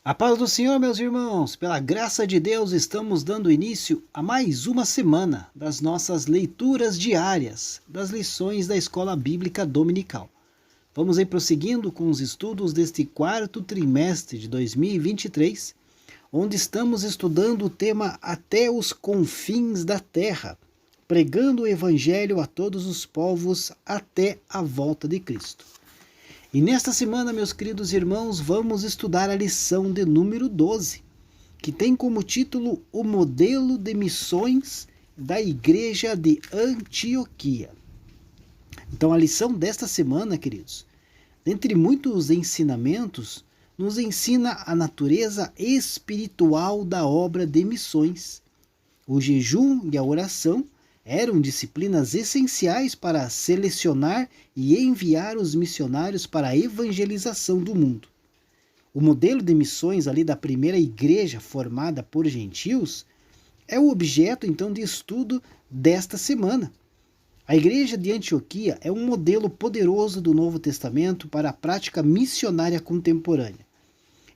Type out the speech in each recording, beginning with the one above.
A paz do Senhor, meus irmãos, pela graça de Deus, estamos dando início a mais uma semana das nossas leituras diárias das lições da Escola Bíblica Dominical. Vamos aí prosseguindo com os estudos deste quarto trimestre de 2023, onde estamos estudando o tema Até os Confins da Terra, pregando o Evangelho a todos os povos até a volta de Cristo. E nesta semana, meus queridos irmãos, vamos estudar a lição de número 12, que tem como título O Modelo de Missões da Igreja de Antioquia. Então, a lição desta semana, queridos, dentre muitos ensinamentos, nos ensina a natureza espiritual da obra de missões. O jejum e a oração eram disciplinas essenciais para selecionar e enviar os missionários para a evangelização do mundo. O modelo de missões ali da primeira igreja formada por gentios é o objeto então de estudo desta semana. A igreja de Antioquia é um modelo poderoso do Novo Testamento para a prática missionária contemporânea.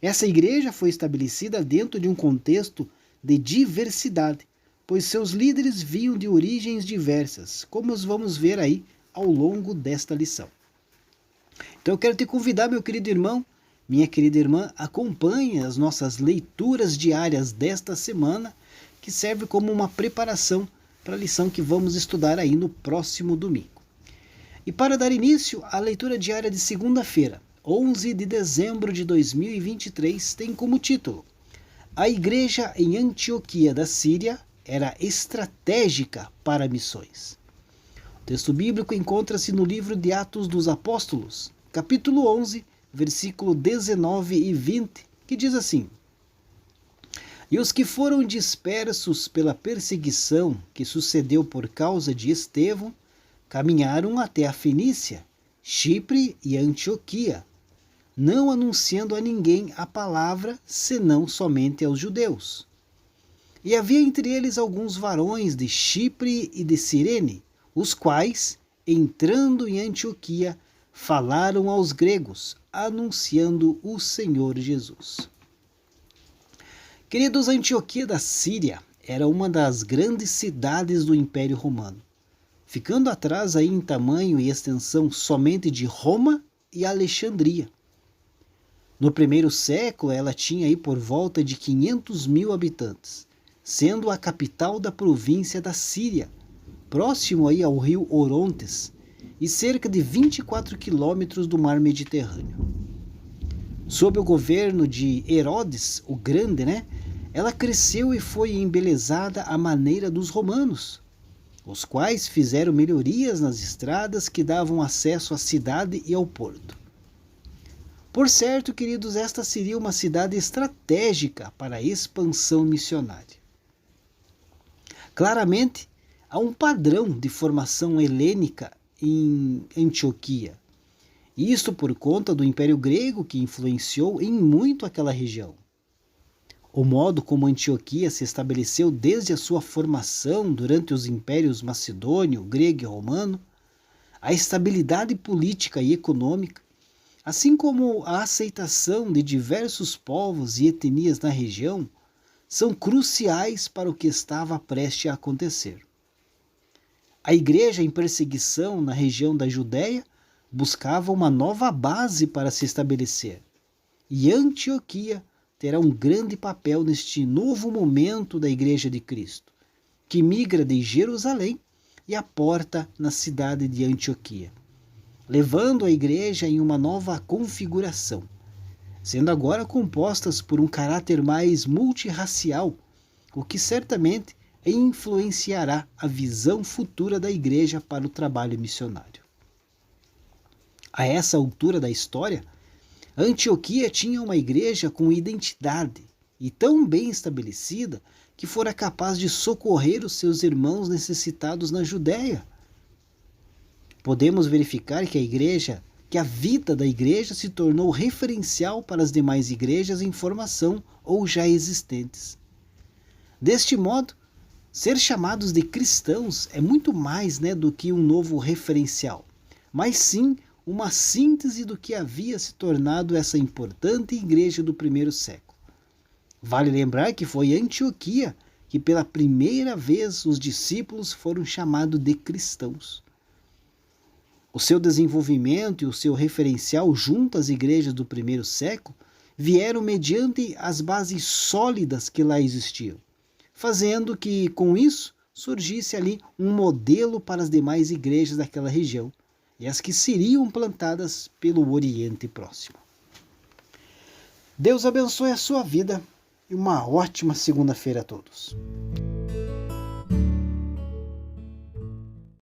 Essa igreja foi estabelecida dentro de um contexto de diversidade, pois seus líderes vinham de origens diversas, como vamos ver aí ao longo desta lição. Então eu quero te convidar, meu querido irmão, minha querida irmã, acompanhe as nossas leituras diárias desta semana, que serve como uma preparação para a lição que vamos estudar aí no próximo domingo. E para dar início, a leitura diária de segunda-feira, 11 de dezembro de 2023, tem como título: A Igreja em Antioquia da Síria era estratégica para missões. O texto bíblico encontra-se no livro de Atos dos Apóstolos, capítulo 11, versículo 19 e 20, que diz assim: E os que foram dispersos pela perseguição que sucedeu por causa de Estevão, caminharam até a Fenícia, Chipre e Antioquia, não anunciando a ninguém a palavra, senão somente aos judeus. E havia entre eles alguns varões de Chipre e de Cirene, os quais, entrando em Antioquia, falaram aos gregos, anunciando o Senhor Jesus. Queridos, Antioquia da Síria era uma das grandes cidades do Império Romano, ficando atrás aí em tamanho e extensão somente de Roma e Alexandria. No primeiro século, ela tinha aí por volta de 500 mil habitantes, sendo a capital da província da Síria, próximo aí ao rio Orontes, e cerca de 24 quilômetros do mar Mediterrâneo. Sob o governo de Herodes, o Grande, ela cresceu e foi embelezada à maneira dos romanos, os quais fizeram melhorias nas estradas que davam acesso à cidade e ao porto. Por certo, queridos, esta seria uma cidade estratégica para a expansão missionária. Claramente, há um padrão de formação helênica em Antioquia. Isto por conta do Império Grego, que influenciou em muito aquela região. O modo como Antioquia se estabeleceu desde a sua formação durante os impérios macedônio, grego e romano, a estabilidade política e econômica, assim como a aceitação de diversos povos e etnias na região, são cruciais para o que estava prestes a acontecer. A igreja em perseguição na região da Judéia buscava uma nova base para se estabelecer, e Antioquia terá um grande papel neste novo momento da Igreja de Cristo, que migra de Jerusalém e aporta na cidade de Antioquia, levando a igreja em uma nova configuração, sendo agora compostas por um caráter mais multirracial, o que certamente influenciará a visão futura da igreja para o trabalho missionário. A essa altura da história, Antioquia tinha uma igreja com identidade e tão bem estabelecida que fora capaz de socorrer os seus irmãos necessitados na Judéia. Podemos verificar que a vida da igreja se tornou referencial para as demais igrejas em formação ou já existentes. Deste modo, ser chamados de cristãos é muito mais do que um novo referencial, mas sim uma síntese do que havia se tornado essa importante igreja do primeiro século. Vale lembrar que foi em Antioquia que pela primeira vez os discípulos foram chamados de cristãos. O seu desenvolvimento e o seu referencial junto às igrejas do primeiro século vieram mediante as bases sólidas que lá existiam, fazendo que, com isso, surgisse ali um modelo para as demais igrejas daquela região e as que seriam plantadas pelo Oriente Próximo. Deus abençoe a sua vida e uma ótima segunda-feira a todos.